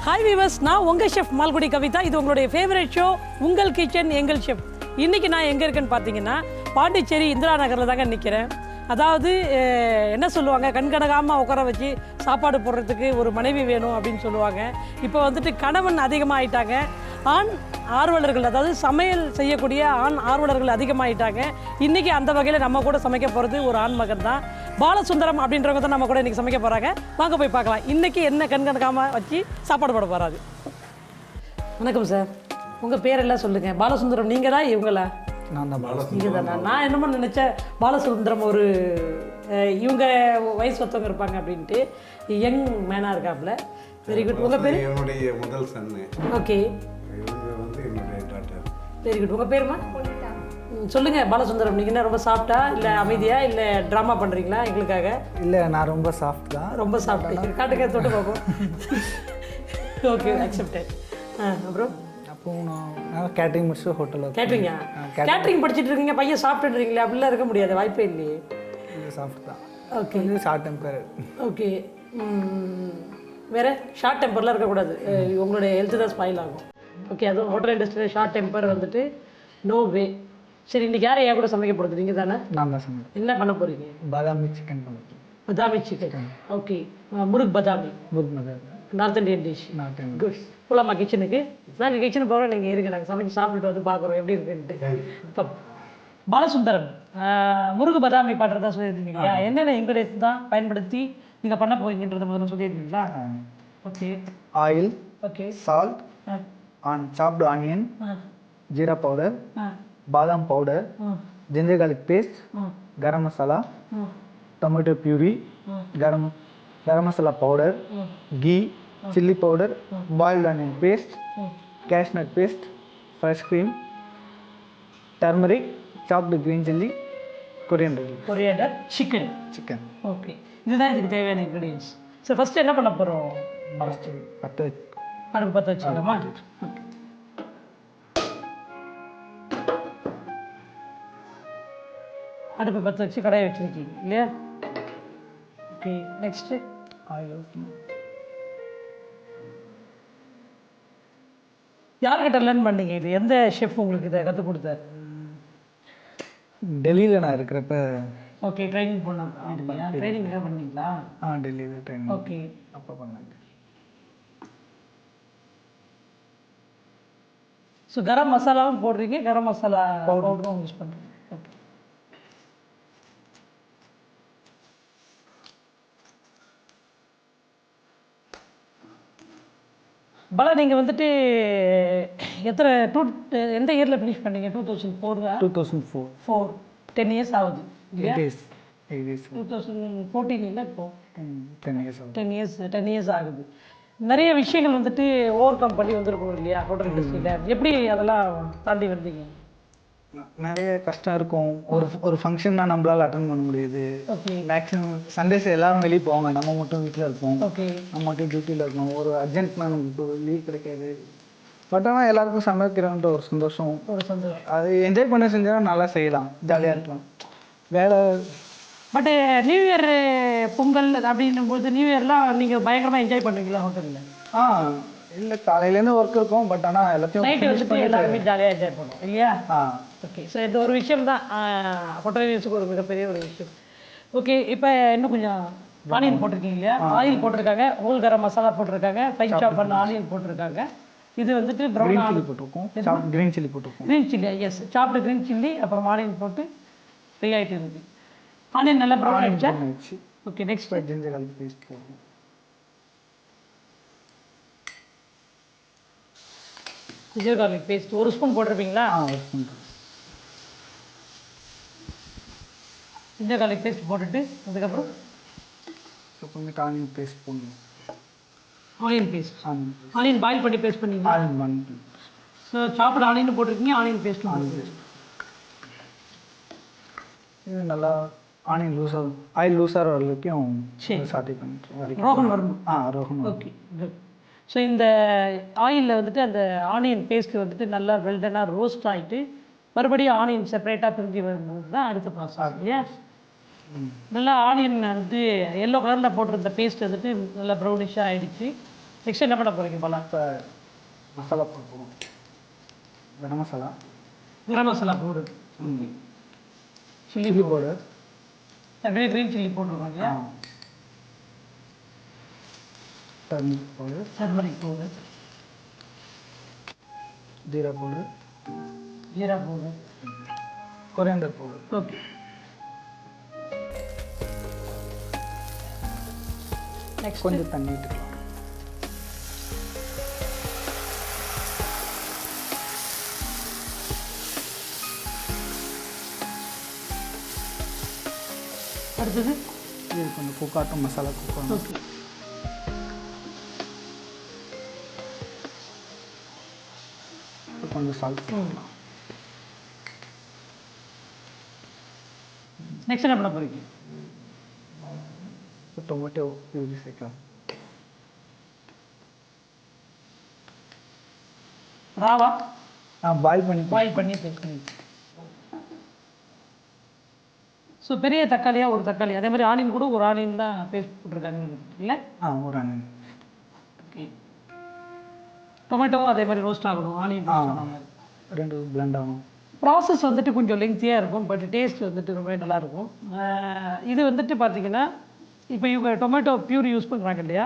Hi viewers, நான் உங்கள் chef Malgudi Kavitha. இது உங்களுடைய ஃபேவரட் ஷோ உங்கள் கிச்சன் எங்கள் ஷெஃப். இன்றைக்கி நான் எங்கே இருக்கேன்னு பார்த்தீங்கன்னா பாண்டிச்சேரி இந்திரா நகரில் தாங்க நிற்கிறேன். அதாவது என்ன சொல்லுவாங்க, கண்கணக்காமல் உட்கார வச்சு சாப்பாடு போடுறதுக்கு ஒரு மனைவி வேணும் அப்படின்னு சொல்லுவாங்க. இப்போ வந்துட்டு கணவன் அதிகமாகிட்டாங்க, ஆண் ஆர்வலர்கள், அதாவது சமையல் செய்யக்கூடிய ஆண் ஆர்வலர்கள் அதிகமாகிட்டாங்க. இன்றைக்கி அந்த வகையில் நம்ம கூட சமைக்க போகிறது ஒரு ஆண் மகன் தான், பாலசுந்தரம் அப்படின்றவங்க தான் நம்ம கூட இன்றைக்கி சமைக்க போகிறாங்க. வாங்க போய் பார்க்கலாம் இன்றைக்கி என்ன கண்கணக்காமல் வச்சு சாப்பாடு போட போகிறாரு. வணக்கம் சார், உங்கள் பேரெல்லாம் சொல்லுங்கள். பாலசுந்தரம் நீங்கள் தான் இவங்களா? நான் தான் பாலசுந்தரம். நீங்கள் தானே? நான் என்னமோ நினச்சேன் பாலசுந்தரம் ஒரு இவங்க வயசு ஒருத்தவங்க இருப்பாங்க அப்படின்ட்டு. யங் மேனாக இருக்காப்புல. Very good. உங்கள் பேர்? என்னுடைய முதல் சன்னு. ஓகே. இவங்க வந்து என்னுடைய டாக்டர். Very good. உங்கள் பேருமா? சொல்லுங்கள் பாலசுந்தரம். நீங்கள் என்ன ரொம்ப சாஃப்டா இல்லை அமைதியா இல்லை ட்ராமா பண்ணுறீங்களா எங்களுக்காக? இல்லை, நான் ரொம்ப சாஃப்ட் தான். ரொம்ப சாஃப்ட். காட்டுங்க, தொட்டு பார்ப்போம். Okay, accepted. அப்புறம் அப்போ நான் கேட்டரிங் முடிச்சு ஹோட்டலில் கேட்ரிங்கா? கேட்ரிங் படிச்சுட்டு இருக்கீங்க, பையன் சாப்பிட்டுன்றீங்களே, அப்படிலாம் இருக்க முடியாது, வாய்ப்பே இல்லையே. சாஃப்ட் தான். Okay, short temper. ஓகே. வேறு ஷார்ட் டெம்பர்லாம் இருக்கக்கூடாது, உங்களுடைய ஹெல்த்து தான் ஸ்பாயில் ஆகும். ஓகே, அதுவும் ஹோட்டல் இண்டஸ்ட்ரியில் ஷார்ட் டெம்பர் வந்துட்டு நோ வே. சரி, இன்றைக்கி யாரை என் கூட சமைக்க போடுறது? நீங்கள் தானே? நான் தான் சமைப்பேன். என்ன பண்ண போகிறீங்க? பாதாமி சிக்கன் பண்ணுறேன். Badami chicken. Okay. Murg badami, north Indian dish. Good. போலாமா கிச்சனுக்கு? நாங்கள் கிச்சனுக்கு போகிறோம், நீங்கள் இருங்க, நாங்கள் சமைச்சு சாப்பிட்டுட்டு வந்து பார்க்குறோம் எப்படி இருக்குன்ட்டு. இப்போ பாலசுந்தரம் முருகு பதாமி பண்ணுறதா சொல்லியிருந்தீங்க. என்னென்ன இன்க்ரீடியன்ஸ் தான் பயன்படுத்தி நீங்கள் பண்ண போகிறீங்கன்றத முதல்ல சொல்லியிருந்தீங்களா? Okay. Oil, okay. Salt, chopped onion, jeera powder, badam powder, ginger garlic paste, garam masala, tomato puree, garam masala powder, ghee, chilli powder, boiled onion paste, cashew nut paste, fresh cream, turmeric, chopped green chilli, coriander, chicken. Okay, இதுதான் இதுக்கு தேவையான இன்க்ரீடியன்ஸ். ஸோ ஃபஸ்ட்டு என்ன பண்ண போகிறோம்? அடுப்பு பற்ற வச்சுக்கலாமா? Okay. அடுப்பை பற்ற வச்சு கடாயை வச்சுருக்கீங்க இல்லையா? ஓகே. Next oil. யார்கிட்ட லேர்ன் பண்ணீங்க இது? எந்த ஷெஃப் உங்களுக்கு இதை கற்றுக் கொடுத்தாரு? டெல்லியில் நான் இருக்கிறப்ப. ஓகே, ட்ரைனிங் பண்ண ட்ரைனிங் எதாவது பண்ணீங்களா? டெல்லியில் ட்ரைனிங். ஓகே. அப்போ பண்ணேன். ஸோ கரம் மசாலாவும் போடுறீங்க, கரம் மசாலா பவுடரும் யூஸ் பண்ணுறீங்க. ஓகே. பல நீங்கள் வந்துட்டு எந்த இயரில் ஃபினிஷ் பண்ணீங்க? 2004? 2004. 10 இயர்ஸ் ஆகுது இல்லையா? 8 years. 2014 இல்லை, இப்போது 10 years ஆகுது. 10 இயர்ஸ் ஆகுது. நிறைய விஷயங்கள் வந்துட்டு ஓவர் கம் பண்ணி வந்துருக்கணும் இல்லையா ஹோட்டல் இண்டஸ்ட்ரியில்? எப்படி அதெல்லாம் தாண்டி வந்தீங்க? நிறைய கஷ்டம் இருக்கும். ஒரு ஃபங்க்ஷன்னா நம்மளால் அட்டன் பண்ண முடியுது. ஓகே. மேக்ஸிமம் சண்டேஸ் எல்லாரும் வெளியே போவாங்க, நம்ம மட்டும் வீட்டில் இருப்போம். ஓகே. நம்ம மட்டும் டியூட்டியில் இருக்கோம். ஒரு அர்ஜென்ட்னா நமக்கு லீவ் கிடைக்காது. பட் ஆனால் எல்லாருக்கும் சமைக்கிறோன்ற ஒரு சந்தோஷம். அது என்ஜாய் பண்ண செஞ்சால் நல்லா செய்யலாம், ஜாலியாக இருக்கலாம். வேலை பட்டு நியூ இயர், பொங்கல் அப்படின்னும்போது நியூ இயர்லாம் நீங்கள் பயங்கரமாக என்ஜாய் பண்ணுவீங்களா ஹோட்டலில்? இல்லை, காலையிலேருந்து ஒர்க் இருக்கும். பட் ஆனால் எல்லாத்தையும் நைட்டு வந்துட்டு எல்லாருமே ஜாலியாக என்ஜாய் பண்ணுவோம் இல்லையா? ஓகே. ஸோ இது ஒரு விஷயம் தான் ஹோட்டல் நியூஸுக்கு ஒரு மிகப்பெரிய ஒரு விஷயம். ஓகே. இப்போ இன்னும் கொஞ்சம் ஆனியன் போட்டிருக்கீங்க இல்லையா? ஆயில் போட்டிருக்காங்க, ஹோல் கரம் மசாலா போட்டிருக்காங்க, ஃபைன் சாப் பண்ண ஆனியன் போட்டிருக்காங்க. இது வந்துட்டு ப்ரௌன் சில்லி போட்டிருக்கோம். க்ரீன் சில்லி போட்டிருக்கோம். Green chilli, yes, chopped green chilli. அப்புறம் ஆனியன் போட்டு ஃப்ரை ஆகிட்டு இருக்குது. ஆனியன் நல்லா ப்ரௌன் ஆகிடுச்சா? Okay. Next ginger garlic paste போடுவோம். ஜிஞ்சர் garlic பேஸ்ட் 1 ஸ்பூன் போட்டிருப்பீங்களா? ஜிஞ்சர் garlic பேஸ்ட் போட்டுட்டு அதுக்கப்புறம் ஆனியன் பேஸ்ட் போடணும். ஆனியன் பேஸ்ட், ஆனியன் பாயில் பண்ணி பேஸ்ட் பண்ணிங்களா? ஸோ சாப்பிட ஆனியன் போட்டிருக்கீங்க, ஆனியன் பேஸ்ட்டும் இது நல்லா ஆனியன் ஆயில் லூஸாக வர வரைக்கும் சாட்டை பண்ணிட்டு ரோகன் வரணும். ரோகன். Okay, good. ஸோ இந்த ஆயிலில் வந்துட்டு அந்த ஆனியன் பேஸ்ட்டு வந்துட்டு நல்லா வெல்டனாக ரோஸ்ட் ஆகிட்டு மறுபடியும் ஆனியன் செப்பரேட்டாக பிரிஞ்சு வரும்போது தான் அடுத்த ப்ராசஸ் இல்லையா? நல்லா ஆனியன் வந்து எல்லோ கலரில் போட்டிருந்த பேஸ்ட் வந்துட்டு நல்லா ப்ரௌனிஷாக ஆகிடுச்சு. நெக்ஸ்ட் என்ன பண்ண போகிறீங்க போலாம்? இப்போ மசாலா போடுவோம். கரம் மசாலா, கரம் மசாலா பவுடர், சில்லி பவுடர், அப்படியே க்ரீன் சில்லி போட்டுருவாங்க இல்லையா? Turmeric powder, turmeric powder, jeera powder, jeera powder, coriander powder. Okay. Next கொஞ்சம் தண்ணி விட்டுக்கலாம். அடுத்தது இது கொஞ்சம் குக்காட்டும் மசாலா குக்காட்டும். ஓகே. கொஞ்சம் சால்ட் போடலாம். நெக்ஸ்ட் என்ன பண்ண போகிறீங்க? டொமேட்டோ யூஸ் சேர்க்கலாம். ராவா பாயில் பண்ணி பாயில் பண்ணி பேஸ்ட் பண்ணி. ஸோ பெரிய தக்காளியாக ஒரு தக்காளி, அதே மாதிரி ஆனியன் கூட ஒரு ஆனியன் தான் பேஸ்ட் போட்டிருக்காங்க இல்லை? ஒரு ஆனியன். ஓகே. டொமேட்டோவும் அதே மாதிரி ரோஸ்ட் ஆகணும், ஆனியன் ரோஸ்ட் ஆன மாதிரி. ரெண்டு பிளெண்ட் ஆகும். ப்ராசஸ் வந்துட்டு கொஞ்சம் லெங்க்த்தியாக இருக்கும், பட் டேஸ்ட் வந்துட்டு ரொம்ப நல்லாயிருக்கும். இது வந்துட்டு பார்த்தீங்கன்னா இப்போ இவங்க டொமேட்டோ பியூரி யூஸ் பண்ணுறாங்க இல்லையா?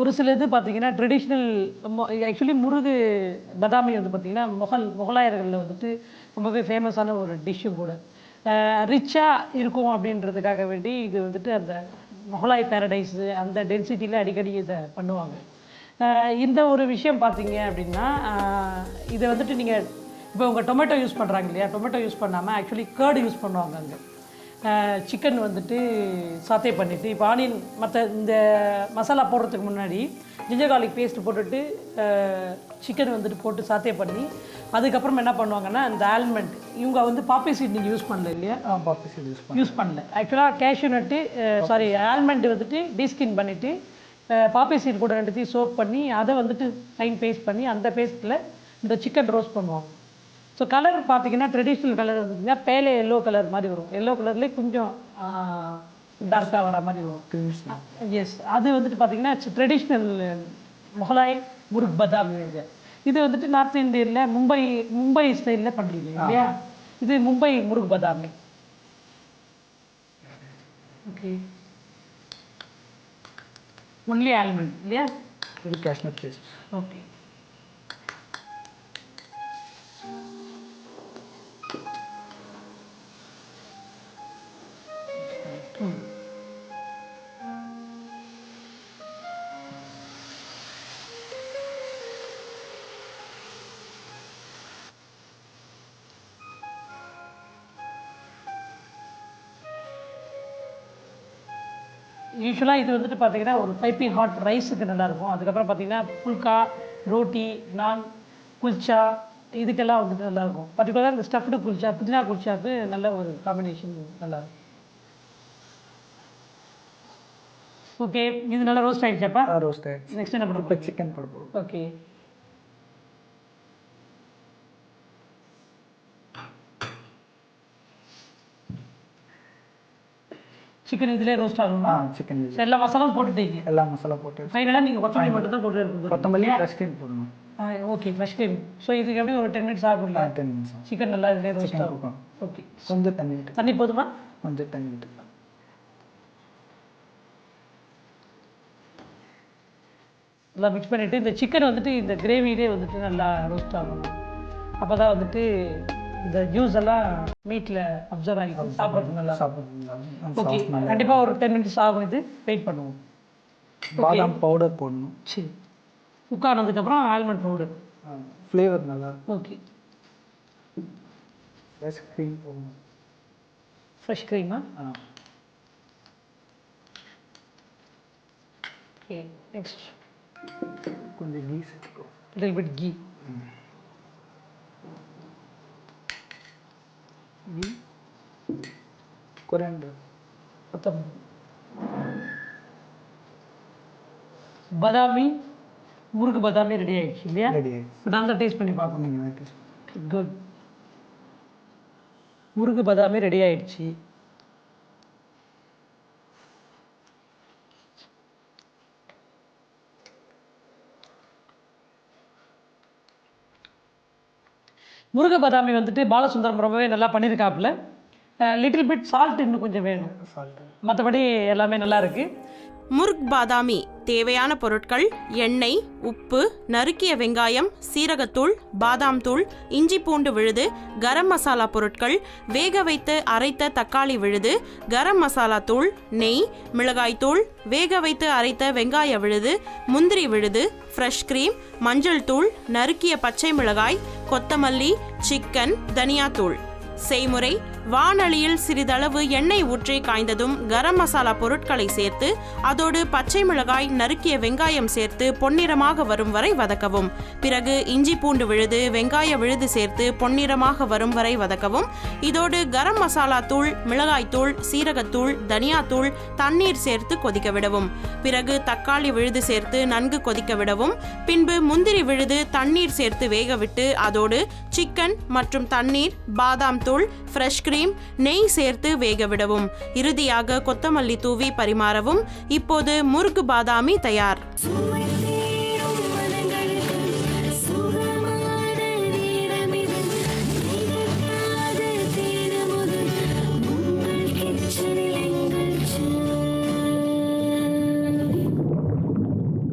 ஒரு சில இது பார்த்தீங்கன்னா ட்ரெடிஷ்னல் ஆக்சுவலி முருகு பதாமி வந்து பார்த்திங்கன்னா முகலாயர்களில் வந்துட்டு ரொம்பவே ஃபேமஸான ஒரு டிஷ்ஷு கூட. ரிச்சாக இருக்கும் அப்படின்றதுக்காக வேண்டி இது வந்துட்டு அந்த முகலாய் பேரடைஸு அந்த டென்சிட்டியில் அடிக்கடி இதை பண்ணுவாங்க. இந்த ஒரு விஷயம் பார்த்தீங்க அப்படின்னா இதை வந்துட்டு நீங்கள் இப்போ உங்கள் டொமேட்டோ யூஸ் பண்ணுறாங்க இல்லையா? டொமேட்டோ யூஸ் பண்ணாமல் ஆக்சுவலி கேர்டு யூஸ் பண்ணுவாங்க. அங்கே சிக்கன் வந்துட்டு சாத்தே பண்ணிவிட்டு இப்போ ஆனியன் மற்ற இந்த மசாலா போடுறதுக்கு முன்னாடி ஜிஞ்சர் கார்லிக் பேஸ்ட் போட்டுட்டு சிக்கன் வந்துட்டு போட்டு சாத்தே பண்ணி அதுக்கப்புறம் என்ன பண்ணுவாங்கன்னா இந்த ஆல்மண்ட் இவங்க வந்து பாப்பி சீட் நீங்கள் யூஸ் பண்ணல இல்லையா? பாப்பி சீட் யூஸ் பண்ணல. ஆக்சுவலாக கேஷ்யூ நட்டு சாரி ஆல்மண்ட் வந்துட்டு டீஸ்கின் பண்ணிவிட்டு பாப்பி சீட் கூட ரெண்டுத்தையும் சோப் பண்ணி அதை வந்துட்டு ஃபைன் பேஸ்ட் பண்ணி அந்த பேஸ்ட்டில் இந்த சிக்கன் ரோஸ்ட் பண்ணுவாங்க. ஸோ கலர் பார்த்தீங்கன்னா ட்ரெடிஷ்னல் கலர் வந்துச்சுன்னா பேலே எல்லோ கலர் மாதிரி வரும். எல்லோ கலர்லேயே கொஞ்சம் டார்க்காக வர மாதிரி வரும். எஸ், அது வந்துட்டு பார்த்தீங்கன்னா ட்ரெடிஷ்னல் முகலாய் முருக் பதாமி. இது வந்துட்டு நார்த் இந்தியனில் மும்பை ஸ்டைலில் பண்ணுறீங்க இல்லையா? இது Mumbai murg badami. Okay. Only almond இல்லையா? இது காஷ்மீர் பேஸ்ட். ஓகே. யூஸ்வலாக இது வந்துட்டு பார்த்தீங்கன்னா ஒரு பைப்பிங் ஹாட் ரைஸுக்கு நல்லாயிருக்கும். அதுக்கப்புறம் பார்த்தீங்கன்னா புல்கா, ரோட்டி, நான், குல்ச்சா இதுக்கெல்லாம் வந்துட்டு நல்லாயிருக்கும். பர்டிகுலராக இந்த ஸ்டஃப்டு குல்ச்சா, புதினா குல்ச்சாவுக்கு நல்ல ஒரு காம்பினேஷன் நல்லாயிருக்கும். ஓகே, இது நல்லா ரோஸ்ட் ஆகிடுச்சாப்பா? ரோஸ்ட் ஆகிடுச்சு. நெக்ஸ்ட் என்ன இப்போ பண்ணுவோம்? சிக்கன் போடுவோம். ஓகே. சிக்கன் இதிலே ரோஸ்ட் ஆகுமா? சிக்கன் எல்லா மசாலாவும் போட்டுட்டீங்க? எல்லா மசாலா போட்டு ஃபைனலாக நீங்கள் கொத்தமல்லி மட்டும் தான் போட்டு இருக்கணும். கொத்தமல்லி ஃப்ரெஷ் க்ரீம் போடணும். Okay, fresh cream. ஸோ இதுக்கு எப்படி ஒரு 10 மினிட்ஸ் ஆகும்ல? 10 நிமிஷம். சிக்கன் நல்லா இதிலே ரோஸ்ட் சிக்கன் ஆகும். குக். ஓகே. கொஞ்சம் தண்ணி விட்டு. தண்ணி போதுமா? கொஞ்சம் தண்ணி விட்டு. நல்லா மிக்ஸ் பண்ணிவிட்டு இந்த சிக்கன் வந்துட்டு இந்த கிரேவிலே வந்துட்டு நல்லா ரோஸ்ட் ஆகணும். அப்போ தான் வந்துட்டு இந்த ஜூஸ் எல்லாம் மீட்டில் அப்சர்வ் ஆகிக்கும், சாப்பிட்றது நல்லா. ஓகே, கண்டிப்பாக ஒரு 10 மினிட்ஸ் ஆகும். இது வெயிட் பண்ணுவோம். பாதாம் பவுடர் போடணும். சரி, குக் ஆனதுக்கப்புறம் ஆல்மண்ட் பவுடர் ஃப்ளேவர் நல்லா. ஓகே. ஃப்ரெஷ் க்ரீம் போடணும். ஃப்ரெஷ் க்ரீமா? ஓகே. நெக்ஸ்ட் கொஞ்சம் கீ சேர்த்துக்கோ. Little bit ghee. Ghee, coriander, பதாமி முறுக்கு பதாமி ரெடி ஆகிடுச்சு இல்லையா? ரெடி ஆகிடுச்சு. நான் தான் டேஸ்ட் பண்ணி பார்க்கணும். நீங்கள் டேஸ்ட். குட். முறுக்கு பதாமி ரெடி ஆகிடுச்சு. முருக பாதாமி வந்துட்டு பாலசுந்தரம் ரொம்பவே நல்லா பண்ணியிருக்காப்புல. லிட்டில் பிட் சால்ட் இன்னும் கொஞ்சம் வேணும், மற்றபடி எல்லாமே நல்லா இருக்குது. முர்க் பாதாமி தேவையான பொருட்கள்: எண்ணெய், உப்பு, நறுக்கிய வெங்காயம், சீரகத்தூள், பாதாம் தூள், இஞ்சி பூண்டு விழுது, கரம் மசாலா பொருட்கள், வேக வைத்து அரைத்த தக்காளி விழுது, கரம் மசாலா தூள், நெய், மிளகாய் தூள், வேக வைத்து அரைத்த வெங்காய விழுது, முந்திரி விழுது, ஃப்ரெஷ் கிரீம், மஞ்சள் தூள், நறுக்கிய பச்சை மிளகாய், கொத்தமல்லி, சிக்கன், தனியா தூள். செய்முறை: வாணலியில் சிறிதளவு எண்ணெய் ஊற்றி காய்ந்ததும் கரம் மசாலா பொருட்களை சேர்த்து அதோடு பச்சை மிளகாய், நறுக்கிய வெங்காயம் சேர்த்து பொன்னிறமாக வரும் வரை வதக்கவும். பிறகு இஞ்சி பூண்டு விழுது, வெங்காய விழுது சேர்த்து பொன்னிறமாக வரும் வரை வதக்கவும். இதோடு கரம் மசாலா தூள், மிளகாய் தூள், சீரகத்தூள், தனியா தூள், தண்ணீர் சேர்த்து கொதிக்க விடவும். பிறகு தக்காளி விழுது சேர்த்து நன்கு கொதிக்க விடவும். பின்பு முந்திரி விழுது, தண்ணீர் சேர்த்து வேகவிட்டு அதோடு சிக்கன் மற்றும் தண்ணீர், பாதாம் தூள், ஃப்ரெஷ் கிரீம், நெய் சேர்த்து வேக விடவும். இறுதியாக கொத்தமல்லி தூவி பரிமாறவும். இப்போது முர்க் பாதாமி தயார்.